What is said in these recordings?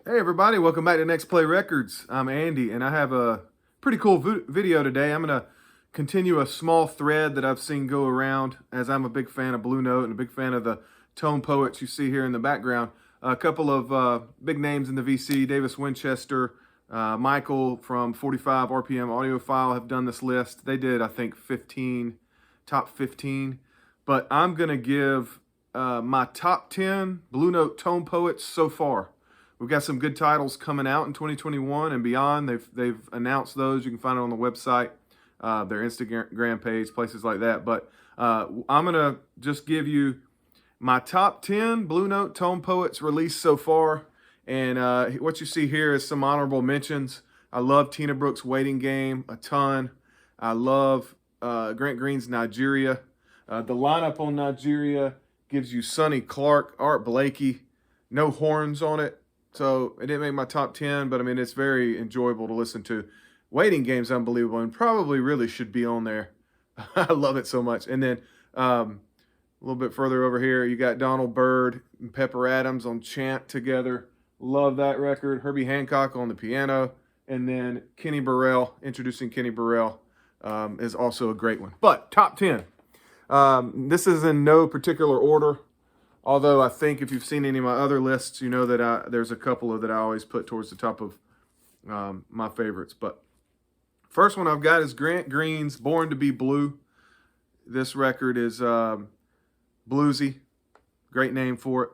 Hey everybody, welcome back to Next Play Records. I'm Andy and I have a pretty cool video today. I'm going to continue a small thread that I've seen go around, as I'm a big fan of Blue Note and a big fan of the tone poets you see here in the background. A couple of big names in the VC, Davis Winchester, Michael from 45 RPM Audiophile have done this list. They did, I think, top 15. But I'm going to give my top 10 Blue Note tone poets so far. We've got some good titles coming out in 2021 and beyond. They've announced those. You can find it on the website, their Instagram page, places like that. But I'm going to just give you my top 10 Blue Note tone poets released so far. And what you see here is some honorable mentions. I love Tina Brooks' Waiting Game a ton. I love Grant Green's Nigeria. The lineup on Nigeria gives you Sonny Clark, Art Blakey, no horns on it. So it didn't make my top 10, but I mean, it's very enjoyable to listen to. Waiting Game's unbelievable and probably really should be on there. I love it so much. And then a little bit further over here, you got Donald Byrd and Pepper Adams on Chant together. Love that record. Herbie Hancock on the piano. And then Kenny Burrell, introducing Kenny Burrell, is also a great one. But top 10. This is in no particular order. Although I think if you've seen any of my other lists, you know that there's a couple of that I always put towards the top of my favorites. But first one I've got is Grant Green's Born to Be Blue. This record is bluesy. Great name for it.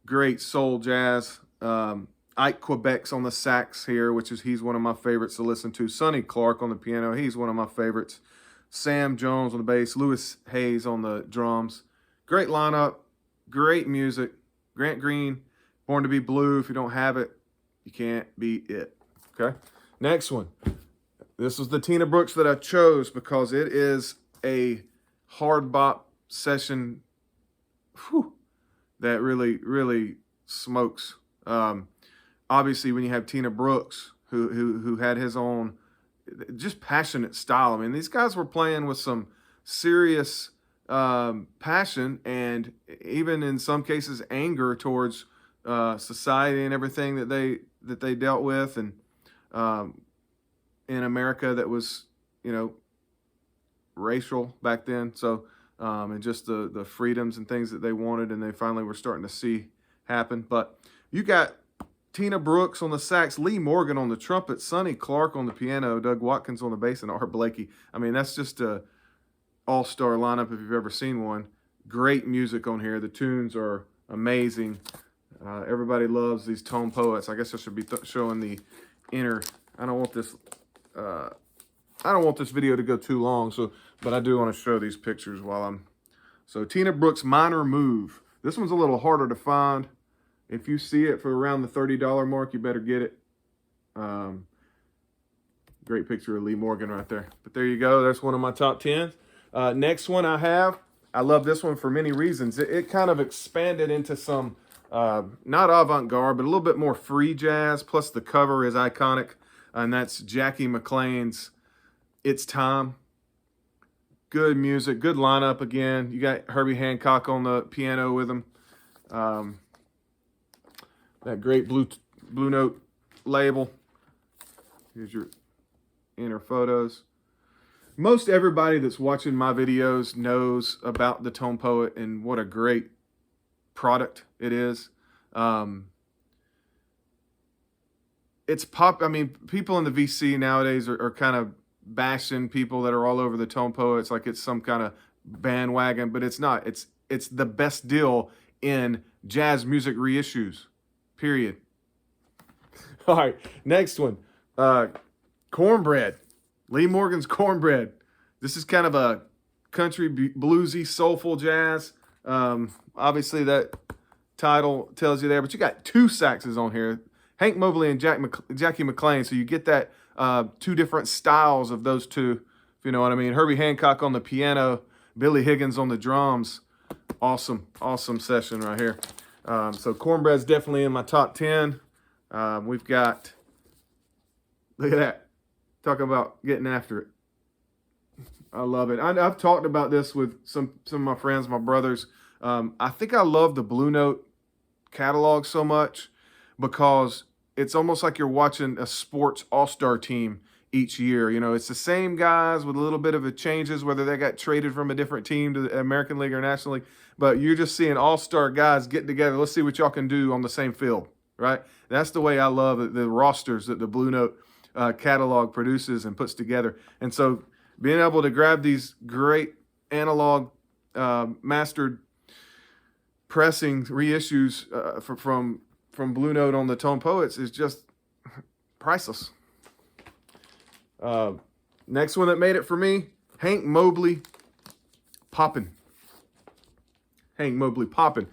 Great soul jazz. Ike Quebec's on the sax here, he's one of my favorites to listen to. Sonny Clark on the piano. He's one of my favorites. Sam Jones on the bass. Louis Hayes on the drums. Great lineup. Great music. Grant Green, Born to Be Blue. If you don't have it, you can't beat it. Okay? Next one. This was the Tina Brooks that I chose because it is a hard bop session that really, really smokes. Obviously, when you have Tina Brooks, who had his own just passionate style. I mean, these guys were playing with some serious passion and even in some cases anger towards society and everything that they dealt with, and in America that was, racial back then. So and just the freedoms and things that they wanted, and they finally were starting to see happen. But you got Tina Brooks on the sax, Lee Morgan on the trumpet, Sonny Clark on the piano, Doug Watkins on the bass, and Art Blakey. I mean, that's just a all-star lineup if you've ever seen one. Great music on here. The tunes are amazing. Everybody loves these tone poets. I guess I should be showing the inner. I don't want this video to go too long, but I do want to show these pictures while I'm. So Tina Brooks Minor Move. This one's a little harder to find. If you see it for around the $30 mark, you better get it. Great picture of Lee Morgan right there. But there you go. That's one of my top 10s. Next one I love this one for many reasons. It kind of expanded into some, not avant-garde, but a little bit more free jazz, plus the cover is iconic, and that's Jackie McLean's It's Time. Good music, good lineup again. You got Herbie Hancock on the piano with him. That great Blue Note label. Here's your inner photos. Most everybody that's watching my videos knows about the Tone Poet and what a great product it is. It's pop. I mean, people in the VC nowadays are kind of bashing people that are all over the Tone Poets like it's some kind of bandwagon, but it's not. It's the best deal in jazz music reissues, period. All right, next one. Cornbread. Lee Morgan's Cornbread. This is kind of a country, bluesy, soulful jazz. Obviously, that title tells you there, but you got two saxes on here. Hank Mobley and Jackie McLean, so you get that two different styles of those two, if you know what I mean. Herbie Hancock on the piano, Billy Higgins on the drums. Awesome, awesome session right here. So Cornbread's definitely in my top 10. We've got, look at that. Talk about getting after it. I love it. I've talked about this with some of my friends, my brothers. I think I love the Blue Note catalog so much, because it's almost like you're watching a sports all-star team each year. You know, it's the same guys with a little bit of a changes, whether they got traded from a different team to the American League or National League, but you're just seeing all-star guys getting together. Let's see what y'all can do on the same field, right? That's the way I love the rosters that the Blue Note catalog produces and puts together. And so being able to grab these great analog mastered pressing reissues from Blue Note on the Tone Poets is just priceless. Next one that made it for me, Hank Mobley, Poppin'. Hank Mobley, Poppin'.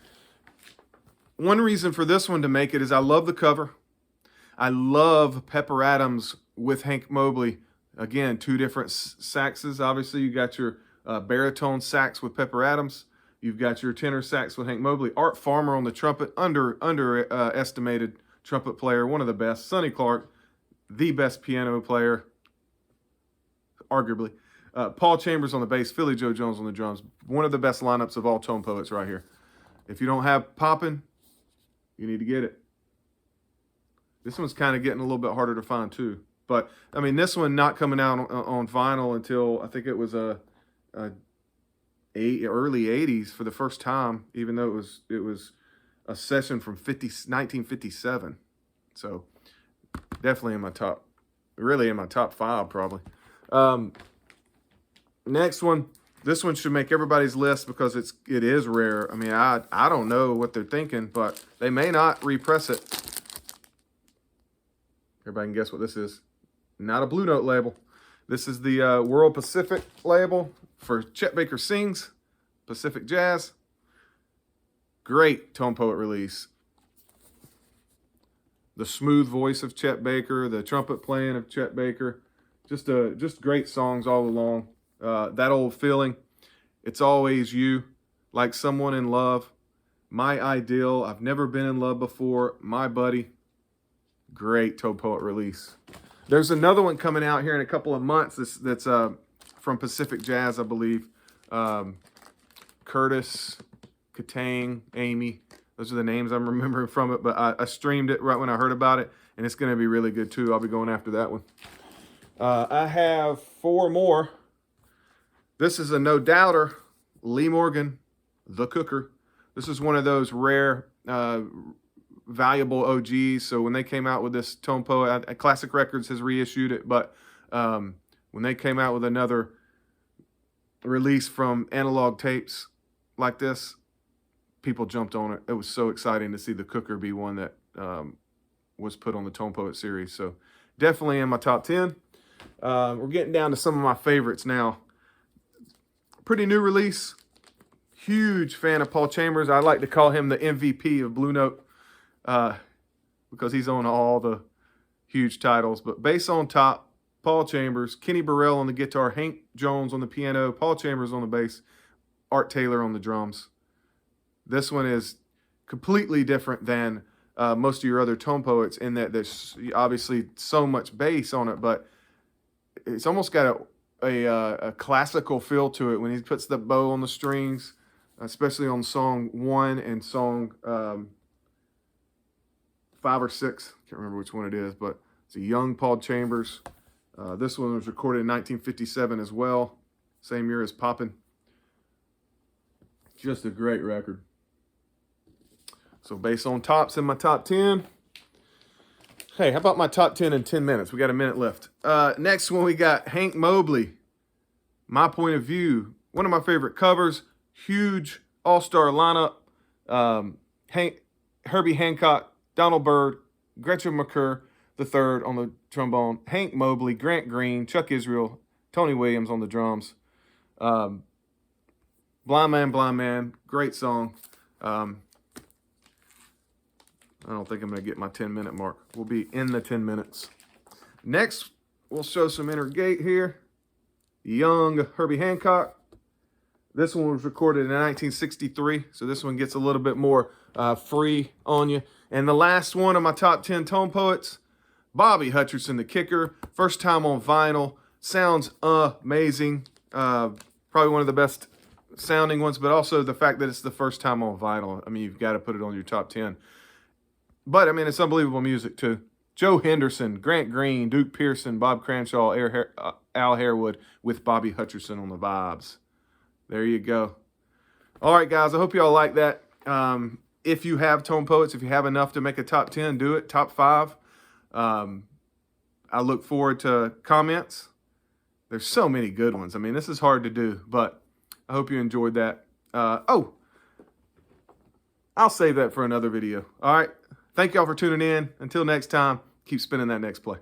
One reason for this one to make it is I love the cover. I love Pepper Adams with Hank Mobley. Again, two different saxes. Obviously, you got your baritone sax with Pepper Adams. You've got your tenor sax with Hank Mobley. Art Farmer on the trumpet, underestimated trumpet player, one of the best. Sonny Clark, the best piano player, arguably. Paul Chambers on the bass, Philly Joe Jones on the drums. One of the best lineups of all Tone Poets right here. If you don't have Poppin', you need to get it. This one's kind of getting a little bit harder to find too. But, I mean, this one not coming out on vinyl until I think it was early 80s for the first time, even though it was a session from 1957. So, definitely in my top, really in my top 5 probably. Next one, this one should make everybody's list because it is rare. I mean, I don't know what they're thinking, but they may not repress it. Everybody can guess what this is. Not a Blue Note label. This is the World Pacific label for Chet Baker Sings, Pacific Jazz. Great Tone Poet release. The smooth voice of Chet Baker, the trumpet playing of Chet Baker. Just great songs all along. That Old Feeling, It's Always You, Like Someone in Love, My Ideal, I've Never Been in Love Before, My Buddy. Great Tone Poet release. There's another one coming out here in a couple of months that's from Pacific Jazz, I believe. Curtis, Katang, Amy. Those are the names I'm remembering from it, but I streamed it right when I heard about it, and it's going to be really good too. I'll be going after that one. I have 4 more. This is a no-doubter, Lee Morgan, The Cooker. This is one of those rare, valuable OGs. So when they came out with this Tone Poet, Classic Records has reissued it, but when they came out with another release from analog tapes like this, people jumped on it. It was so exciting to see The Cooker be one that was put on the Tone Poet series. So definitely in my top 10. We're getting down to some of my favorites now. Pretty new release. Huge fan of Paul Chambers. I like to call him the MVP of Blue Note because he's on all the huge titles. But bass on top, Paul Chambers, Kenny Burrell on the guitar, Hank Jones on the piano, Paul Chambers on the bass, Art Taylor on the drums. This one is completely different than most of your other Tone Poets in that there's obviously so much bass on it, but it's almost got a classical feel to it when he puts the bow on the strings, especially on song 1 and song 5 or 6. Can't remember which one it is, but it's a young Paul Chambers. This one was recorded in 1957 as well, same year as Poppin'. Just a great record. So bass on top's in my top 10. Hey, how about my top 10 in 10 minutes? We got a minute left. Next one, we got Hank Mobley, My Point of View. One of my favorite covers. Huge all-star lineup. Herbie Hancock, Donald Byrd, Gretchen McCurr III on the trombone, Hank Mobley, Grant Green, Chuck Israel, Tony Williams on the drums. Blind Man, great song. I don't think I'm going to get my 10-minute mark. We'll be in the 10 minutes. Next, we'll show some Inner Gate here. Young Herbie Hancock. This one was recorded in 1963, so this one gets a little bit more free on you. And the last one of my top 10 Tone Poets, Bobby Hutcherson, the kicker. First time on vinyl. Sounds amazing. Probably one of the best sounding ones, but also the fact that it's the first time on vinyl. I mean, you've got to put it on your top 10. But, I mean, it's unbelievable music, too. Joe Henderson, Grant Green, Duke Pearson, Bob Cranshaw, Al Harewood with Bobby Hutcherson on the vibes. There you go. All right, guys, I hope you all like that. If you have Tone Poets, if you have enough to make a top 10, do it. Top 5. I look forward to comments. There's so many good ones. I mean, this is hard to do, but I hope you enjoyed that. I'll save that for another video. All right. Thank y'all for tuning in. Until next time, keep spinning that next play.